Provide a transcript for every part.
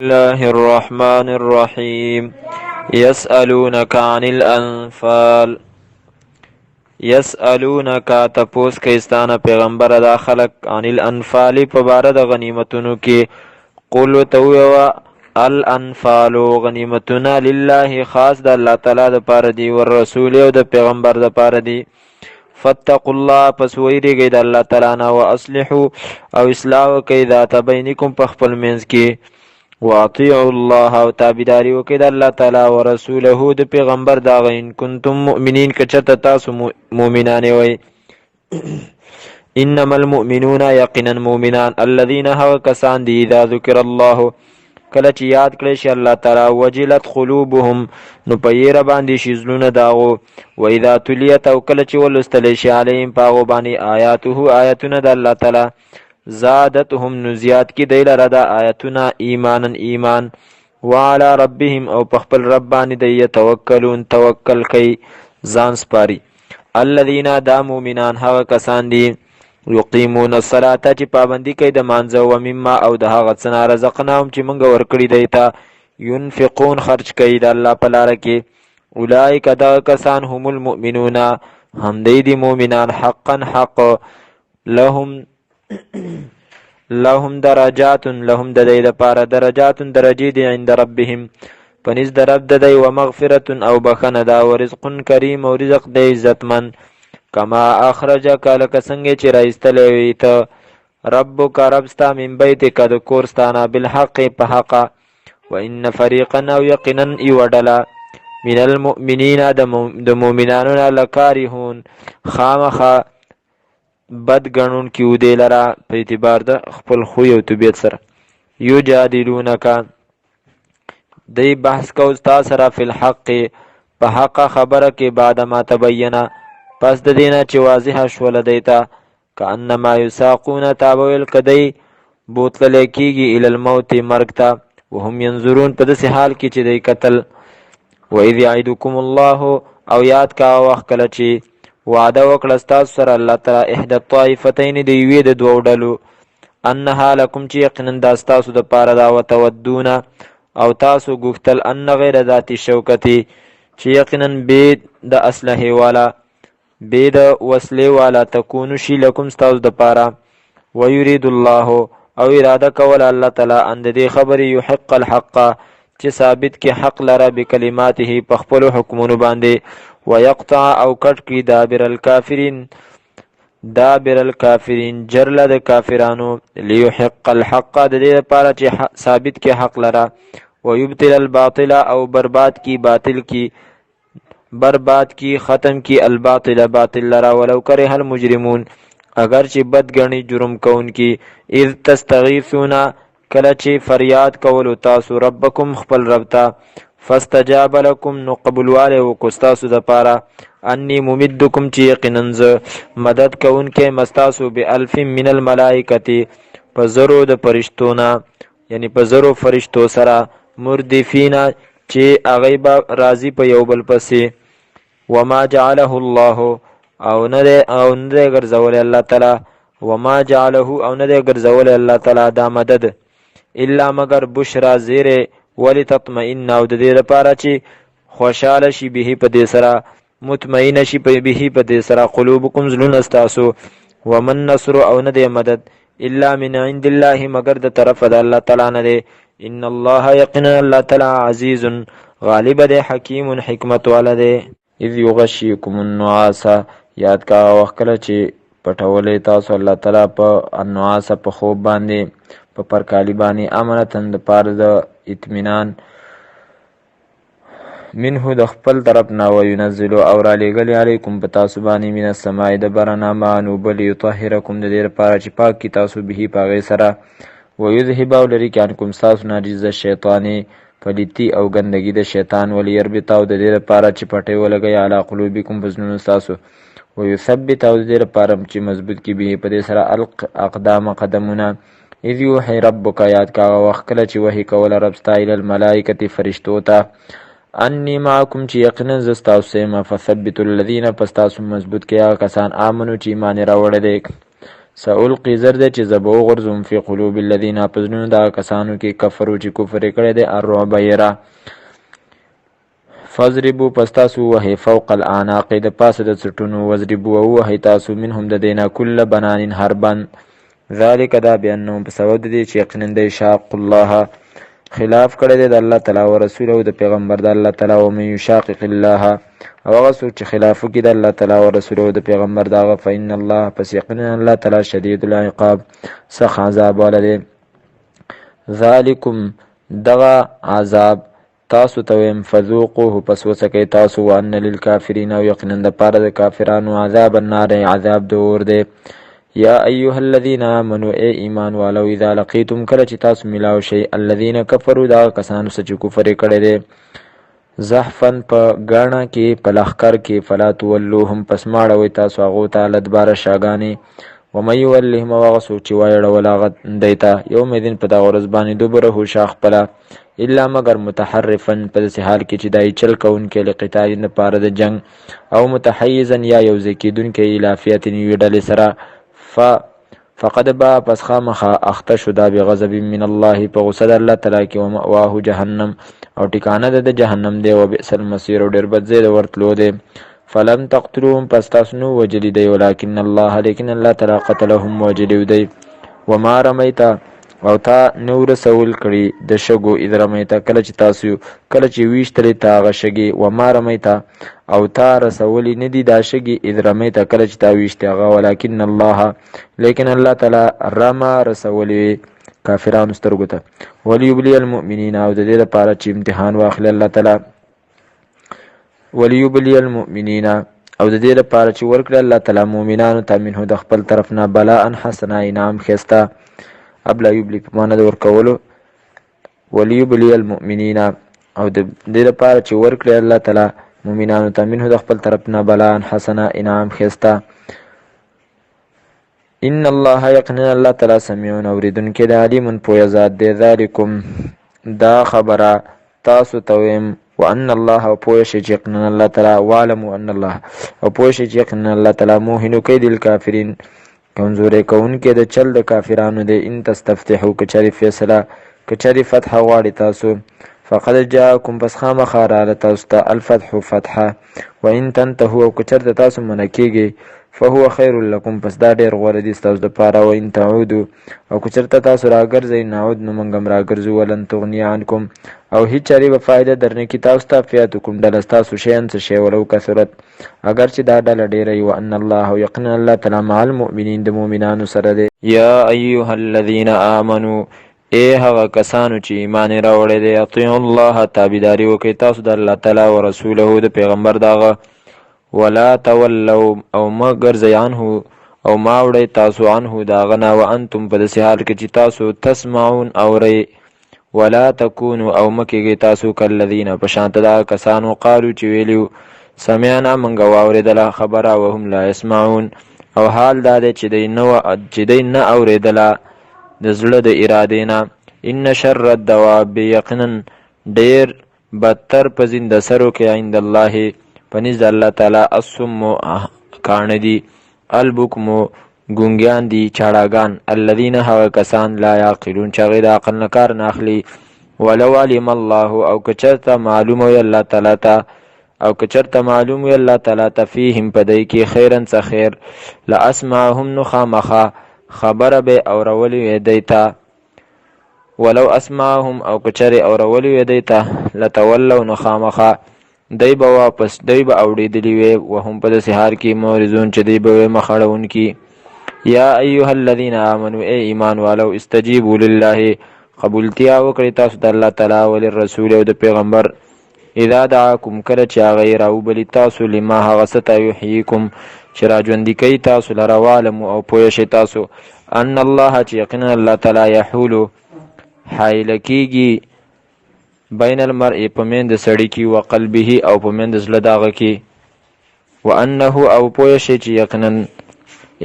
الله الرحمن الرحيم يسألونك عن الأنفال يسألونك تپوس کئستانه پیغمبر دا خلق عن الانفال په باره د غنیمتونو کې قل وتویوا الانفال غنیمتنا لله خاص د الله تعالی د پاره دی ور رسول او د پیغمبر د پاره دی فاتقوا الله پس ویریږئ د الله تعالی نه واصلحوا او اصلاح کوي ذات بینکم په خپل منځ کې واطیعوا الله او تابعداري وکړئ د الله تعالی او رسوله د پیغمبر دا ان کنتم مؤمنین که چېرته تاسو مؤمنان وئ انما المؤمنون یقینا مؤمنان الذين هغه کسان دي اذا ذکر الله کله چې یاد کړی شي الله تعالی وجلت قلوبهم نو په یې باندې شي زړونه د هغو و اذا تلیت او کله چې ولوستلی شي علیهم په هغو باندې آیاته آیتونه د الله تعالی زادتهم نو زیات کی دی لره دا آیتونه ایمانا ایمان وعلى ربهم او په خپل رب باندې دی یتوکلون توکل کوي ځان سپاري الذین دا مؤمنان هغه کسان دي یقیمون الصلاة چې پابندي کوي د مانځه و مما او د هغه څه نه رزقناهم چې موږ ورکړي دی ته ينفقون خرج کوي د الله په لاره کې اولئک دا کسان هم المؤمنون هم دی مؤمنان حقا حق لهم درجات لهم د دې لپاره درجات درجې دي عند ربهم پنځ د رب د دی و مغفرت او بخنه دا او رزق کریم او رزق د عزتمن کما اخرجک لک څنګه چې راایستلې وي ته ربک ربستا من بیتک د کورستانه بالحق په حق وان فريقا او یقینا ایوډلا من المؤمنین د مؤمنانو لکارهون خامخا بد گنون کیو دی لرا په اعتبار د خپل خو او طبیعت سره یو جادلونک دی بحث کو استا سره فی الحق په حق خبره کې بعد ما تبینا پس د دینه چې واضح شول دیتا کانما یساقون تابویل کدی بوتل کیږي ال الموت مرګ ته وهم ينظرون په داسې حال کې چې دی قتل و اذ یعدکم الله او یاد کا وخت کله چې وعده وکړه ستاسو سره الله تعالی احدى الطائفتین د یوې د دوو ډلو انها لکم چې یقینا دا ستاسو د پاره دا وتودون او تاسو غوښتل ان غیر ذات شوکتی چې یقینا بید د اسلحه والا بید وسلې والا تکونو شي لکم ستاسو د پاره ويريد الله او اراده کول الله تعالی اند دې خبرې یحق الحق چې ثابت کې حق لره بکلماته په خپل حکمونو باندې ويقطع او کټ کی دابر الکافرین جرل د کافرانو ليحق الحق د دې لپاره چې ثابت کې حق لره ويبطل الباطل او برباد کی ختم کی الباطل باطل لرا ولو کرہ المجرمون اگر چې بد غنی جرم کون کی اذ تستغیثون کله چې فریاد کول تاسو ربکم خپل رب ته فاستجاب لكم نو قبول والے وکستاسو د پاره انی ممدکم چې یقینا مدد کون کې مستاسو بالف من الملائکه پزرو د فرشتونا یعنی پزرو فرشتو سره مردفینا چې اغیبا راضی په یو بل پسې وما جعله الله او نه ګرځول الله تعالی وما جعله او نه ګرځول الله تعالی دا مدد الا مگر بشرا زیره ولتطمئن او د دې لپاره چې خوشاله شي به په دې سره مطمئن شي به په دې سره قلوبکم زلون استاسو ومن نصر او نه مدد الا من عند الله مگر د طرف د الله تعالی نه دی ان الله یقینا الله تعالی عزیز غالب دی حکیم حکمت والا دی اذ یغشیکم النعاس یاد کا وخت کله چې پټولې تاسو الله تعالی په النعاس په خوب باندې په پرکالی باندې امانتن د پاره د اطمینان منه د خپل طرف نه وینزل او را لګلی علیکم په تاسو باندې من السماء د برنا مانو بل یطهرکم د دې لپاره چې پاک کی تاسو به پاغه سره ويذهب او لري کانکم تاسو ناجز شیطانی پلیتی او ګندګي د شیطان ولي يربطاو د دې لپاره چې پټي ولګي علی قلوبکم بزنون تاسو ويثبت او د دې لپاره چې مضبوط کی به په دې سره اقدام قدمونه اذ یوحي ربک یاد کا وخت کله چې وحی کول رب استایل الملائکه فرشتو ته انی معکم چې یقینا زستاسو سم فثبت الذین پستاسو مضبوط کیا کسان امنو چې ایمان راوړل دي سألقي زرد چې زه به وغورځوم فی قلوب الذین په زړونو دغه کسانو کې کفرو چې کفر یې کړی دی الرعب یره. فاضربوا پس تاسو ووهئ فوق الاعناق د پاسه د څټونو واضربوا ووهئ تاسو منهم د دینه کل بنان هر بند. ذلک دا بانهم په سبب د دې چې یقینا دی شاق الله خلاف کړی دی د الله تعالی او رسول او د پیغمبر د الله تعالی او من یشاقق الله او هغه څوک چې خلاف وکړي د الله تعالی او رسول او د پیغمبر دغه فإن الله پس یقینا الله تعالی شدید العقاب سخت عذاب والا دی. ذالکم دغه عذاب تاسو ته ویم فذوقوه پس وڅکئ تاسو وان للکافرین او یقینا د پاره د کافرانو عذاب النار عذاب د اور دی. یا ایها الذین آمنوا ای ایمان والو اذا لقیتم کله چې تاسو ملاو شئ الذین کفروا دغه کسانو څخه چې کفر یې کړی دی زحفا په ګاڼه کې په لښکر کې فلا تولوهم پس ماړوئ تاسو هغو ته الادباره شاګانې ومن یولهم او هغه څوک چې وایړول هغه دی ته یومئذ په دغه ورځ باندې دبره شا خپله الا مگر متحرفا په داسې حال کې چې دای چل کوونکی لقتال دپاره د جنګ او متحیزا یا یوځای کېدونکی الی فیة یوې ډلې سره فقد با پس خامخا اخته شو دا بغضب من الله په غصه د الله تعالی کې ومأواه جهنم او ټکانه د جهنم دی وبئس المصیر او ډېر بد ځای د ورتلو دی. فلم تقتلوهم پس تاسو نو وجلي دی ولکن الله لیکن الله تعالی قتلهم وجلي دی. وما رمیتا او تا نو رسول کړي د شګو اذ رمیتا کله چې ویشتلې تا هغه شګې وما رمیتا او تا رسولی ندی دا شګې اذ رمیتا کله چې تا ویشتې هغه ولکن الله لیکن الله تعالی رما رسولی کافرانو سترګو ته وليبلي المؤمنین او د دې لپاره چې امتحان واخلي الله تعالی وليبلي المؤمنین او د دې لپاره چې ورکړي الله تعالی مؤمنانو ته منه د خپل طرف نه بلاء حسنا انعام ښایسته ابلا یبلی په معنی د ورکولو وليبلي المؤمنین او د دې لپاره چې ورکړي الله تعالی مؤمنانو ته منه د خپل طرف نه بلاء حسنا انعام ښایسته. ان الله یقینا الله تعالی سمیع اوریدونکی د علیم پوهه ذات دی. ذالکم دا خبره تاسو ته ویم وان الله او پوهه شي چې یقینا الله تعالی واعلموا ان الله او پوهه شي چې یقینا الله تعالی موهن کید الکافرین کمزورې کوونکی د چل د کافرانو دی. ان تستفتحوا کچری فیصله کچری فتح غواړي تاسو فقد جاءکم پس خامخا راله تاسو ته الفتح فتحه وان تنتهوا او کچرته تاسو منع کیږئ فهو خیر لکم پس دا ډېر غوره دي ستاسو دپاره وان تعودوا او کچرته تاسو راګرځئ نعود نو موږ هم راګرځو ولن تغني عنکم او هیڅ چارې به فایده درنه کي تاسو ته فیاتکم ډله ستاسو شیان څه شی ولو کثرت اگر چې دا ډله ډېره وي وان الله یقینا الله تعالی مع المؤمنین د مؤمنانو سره دی. یا ایها الذین آمنوا ای هغه کسانو چې ایمان یې راوړی دی اطیعوا الله تابعداري وکړئ تاسو د الله تعالی او رسوله د پیغمبر دغه ولا تولوا او ما ګرځئ عنه او ما وړئ تاسو عنه د هغه نه وانتم په داسې حال کې چې تاسو تسمعون اورئ ولا تکونوا او مه کېږئ تاسو کالذین په شانته دغه کسانو قالو چې ویلي سمعنا موږ واورېدله خبره وهم لا یسمعون او حال دا دی چې دی نه اورېدله د زړه د ارادې نه. ان شر الدواب یقینا ډېر بدتر په زنده سرو کې عند الله پنځ د الله تعالی الصم کاڼه دي البکم ګونګیان دي چاړاګان الذین هغه کسان لا یعقلون چې هغوی د عقل نه کار نه اخلي. ولو علم الله او که چېرته معلوم وي الله تعالی ته او که چېرته معلوم وي الله تعالی ته فیهم په دی کې خیرا څه خیر لاسمعهم نو خامخا خبره به اورولې وی دی ته ولو اسمعهم او که چېرې اورولې وی دی ته لتولوا نو خامخا دی به واپس دی به اوړېدلي وی وهم په داسې حال کې معرضون چې دی به وی مخ اړوونکي. یا ایها الذین آمنوا ای ایمان والو استجیبوا لله قبولتیا وکړئ تاسو د الله تعالی وللرسول او د پیغمبر اذا دعاکم کله چې هغه راوبلي تاسو لما هغه څه ته یحییکم چې راژوندي کوي تاسو لره واعلموا او پوه شئ تاسو ان الله چې یقینا الله تعالی یحول حایله کېږي بین المرء په میند سړي کې وقلبه او په میند زړه د هغه کې وانه او پوه شئ چې یقینا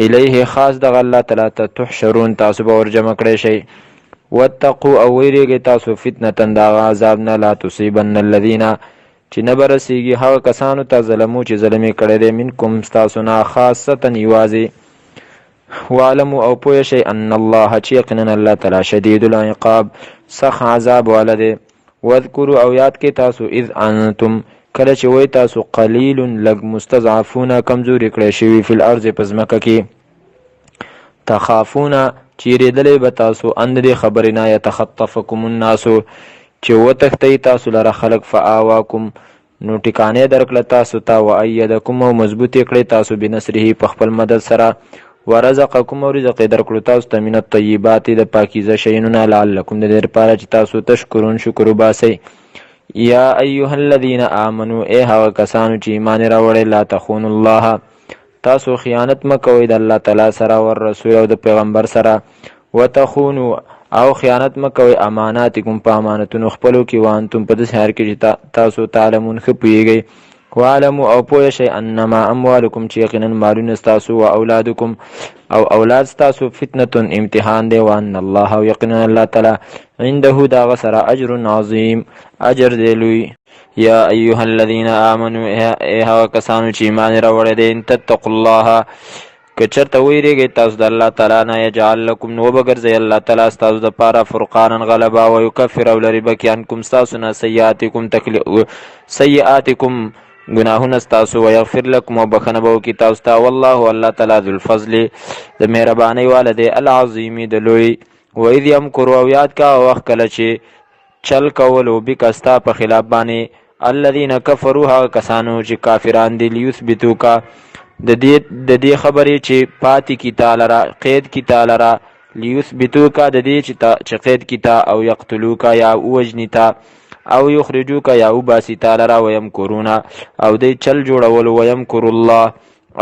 الیه خاص دغه الله تعالی ته تحشرون تاسو به ورجمع کړی شئ. واتقوا او ویریږئ تاسو فتنة د هغه عذاب نه لا تصیبن الذین چې نه به رسیږي هغه کسانو ته ظلمو چې ظلم یې کړی دی منکم ستاسو نه خاصتا یوازې وعلموا او پوه شئ ان الله چې یقینا الله تعالی شدید العقاب سخت عذاب والده. واذکروا او یاد کې تاسو اذ انتم کله چې وای تاسو قلیل لږ مستضعفون کمزوري کړی شوي فی الارض په ځمکه کې تخافون چیرېدلی به تاسو ان دې خبرې نه یتخطفکم الناس چې وتښتئ تاسو لره خلق فآواکم نو ټکانې درکړه تاسو ته وایدکم او مضبوط یې کړی تاسو بنصره په خپل مدد سره ورزقکم او رزق یې درکړو تاسو ته من الطیبات د پاکیزه شیانو نه لعلکم د دې لپاره چې تاسو تشکرون شکر وباسئ. یا ایها الذین آمنوا ای هغه کسانو چې ایمان یې راوړی لا تخونوا الله تاسو خیانت مه کوئ د الله تعالی سره والرسول او د پیغمبر سره وتخونوا او خیانت مه کوئ اماناتکم په امانتونو خپلو کې وانتم په داسې حال کې چې تاسو تعلمون ښه پوهیږئ. وعلموا او پوه شئ انما اموالکم چې یقینا مالونه ستاسو و اولادکم او اولاد ستاسو فتنة امتحان دی وان الله او یقینا الله تعالی عنده د هغه سره اجر عظیم اجر دی لوی. یا ایها الذین آمنوا ای هغه کسانو چې ایمان راوړی دی ان تتقوا الله که چېرته ویرېږئ تاسو د الله تعالی نه یجعل لکم نو وبګرځئ الله تعالی ستاسو دپاره فرقانا غلبه ویکفر او لرې به کړي عنکم ستاسو نه سیئاتکم گناهونه ستاسو ویغفر لکم او بخښنه به وکړي تاسو ته والله الله تعالی ذو الفضل د مهربانۍ واله دی العظیم د لوی. واذ یمکروا او یاد کا وخت کله چې چل کولو بک ستا په خلاف باندې الذین کفروا هغه کسانو چې کافران دي لیثبتوکا د دې خبرې چې پاتې کی تعالی را قید کی تعالی را لیثبتوکا د دې چې قید کی تا او یقتلوکا یا وجنی تا او یخرجوکا یا وباسی تعالی را ویمکرون او دی چل جوړول ویمکر الله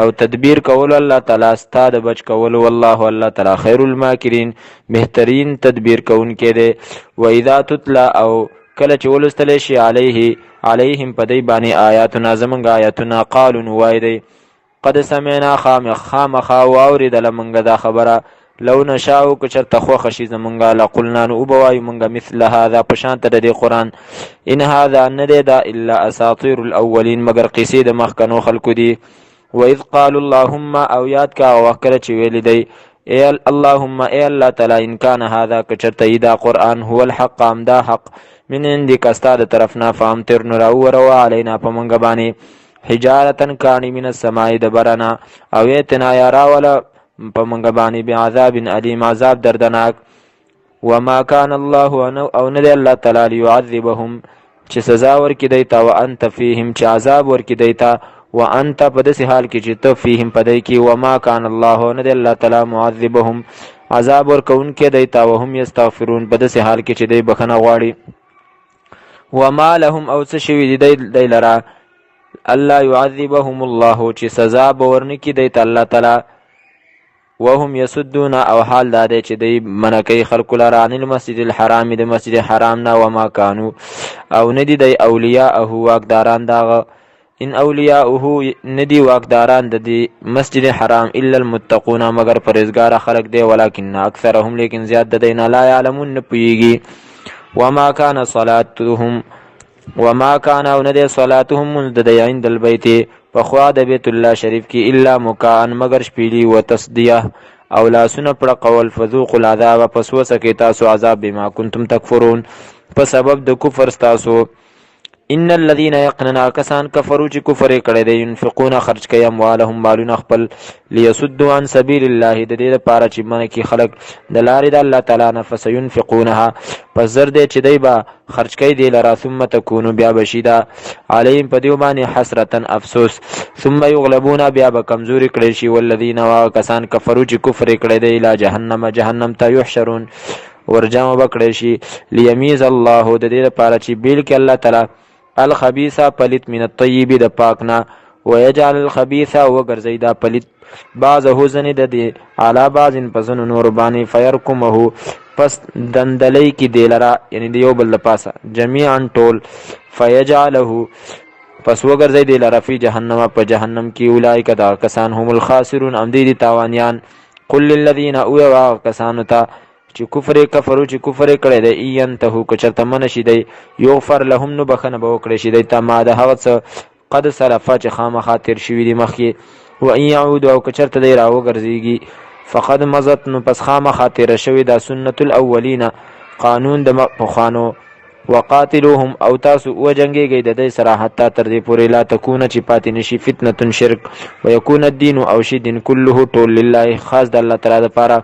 او تدبیر کول الله تعالی ستا د بچ کول والله الله تعالی خیر الماکرین بهترین تدبیر کوونکی دی. و اذا تتلا او کله چې ولوستلی شي علیهم په دی باندې آیاتنا زمونږ آیاتونه قالو نو وای دی قد سمعنا خامخا واورېدله مونږ دا خبره لو نشاء که چېرته خوښه شي زمونږه لقلنا نو وبوایو مونږه مثل هذا په شانته د دې قرآن ان هذا نه دی دا الا اساطیر الاولین مګر قیسې د مخکنو خلکو دي. واذ قالوا اللهم او یاد کا او وکړه چې ویلی دی ای اللهم ای الله تعالی ان کان هذا که چېرته دا قرآن هو الحق امدا حق من عندک ستا د طرفنا فامطر نو راوروا علینا په مونږ باندې حجارتن کاڼي من السماء د برنا او ایتنا یا راوله په مونږ باندې بعذاب علیم عذاب دردناک. وما کان الله او نه دی الله تعالی لیعذبهم چې سزا ورکړي دی ته وانت فیهم چې عذاب ورکړي دی ته وانت په داسې حال کې چې ته فیهم په دی کې وما کان الله نه دی الله تعالی معذبهم عذاب ورکوونکی دی ته وهم یستغفرون په داسې حال کې چې دی بخښنه غواړي. وما لهم او څه شوي دی لره الله يعذبهم الله چې سزا به ورنکړي دی ته الله تعالی وهم یسدون او حال دا دی چې دی منع کوي خلکو لره عن المسجد الحرام د مسجد حرام نه وما کانو او ندي دی اولیاءه واکداران داغه ان اولیاءه ندي واکداران د دې مسجد حرام الا المتقون مگر پرهیزګار خلق دی ولکن اکثرهم لیکن زیات د دین لا يعلمون پویږي. وما كان صلاتهم وما كان او ندي صلاتهم من د عند البيت پخوا د بیت الله شریف کې الا مکان مگر شپیلی و تصدیه او لاسونه پړه قول فذوقوا العذاب پس وسکې تاسو عذاب بما کنتم تکفرون په سبب د کفر تاسو. ان الذين يقننا کسان کفروا چې کفر کړي دي ينفقون خرج کوي اموالهم مالونه خپل ليسدوا عن سبيل الله د دې لپاره چې منه کې خلق د لارې د الله تعالی نه فسينفقونها پس زر دې چې دی با خرج کوي دی لرا ثم تكون بیا بشیدا عليهم په دیو باندې حسرتن افسوس ثم يغلبون بیا به کمزوري کړي شي والذین کسان کفروا چې کفر کړي دي الى جهنم ته يحشرون ورجمع بکړي شي ليميز الله د دې لپاره چې بیل کې الله تعالی الخبيث پلیت من الطيب د پاکنا ويجعل الخبيث وغرزي دا پلیت بعضه زنی د دی علا بعضن پسن نور باندې فيركمه پس دندلی کی دیلرا یعنی دیو بل پاسا جميعا ټول فيجعله پس وغرزي دیلرا فی جهنم په جهنم کی اولئک دا کسان هم الخاسرون ام دی تاوانیان. قل للذین او کسانو ته چې کفرو چې کفر کړي دی ینتهو که چېرته منع شي دی یغفر لهم نو بخښنه به وکړی شي دی ته ما د هغه څه قد سلفه چې خامخا تېر شوي دي مخکې. و ان یعودو او که چېرته دی راوګرځېږي فقد مضت نو پس خامخا تیره شوې دا سنت الاولین قانون د پخوانو وقاتلوهم او تاسو وجنګېږئ د دوی سره حتی تر دې پورې لا تکونه چې پاتې نشي فتنة شرک ویکون الدین او شي دین کله ټول لله خاص د الله تعالی دپاره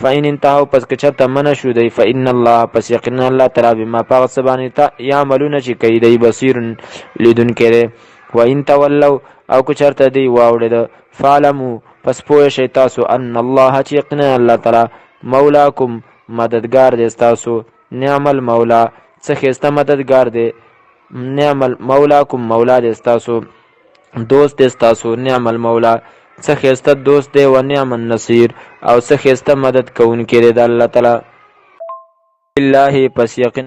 فإن انتهوا پس که چېرته منع شو دی فإن الله پس یقینا الله تعالی بما په هغه څه باندې یعملونه چې کوي دی بصیر لیدونکی دی وإن تولوا او که چېرته دی واوړېده فاعلموا پس پوه شئ تاسو ان الله چې یقینا الله تعالی مولاکم مددگار دی ستاسو نعم المولا څه ښایسته مددگار دی نعم مولاکم مولا دی ستاسو دوست دی ستاسو نعم المولا څه ښایسته دوست دی و نعم النصیر او څه ښایسته مدد کوونکی دی د الله تعالی الله پس یقین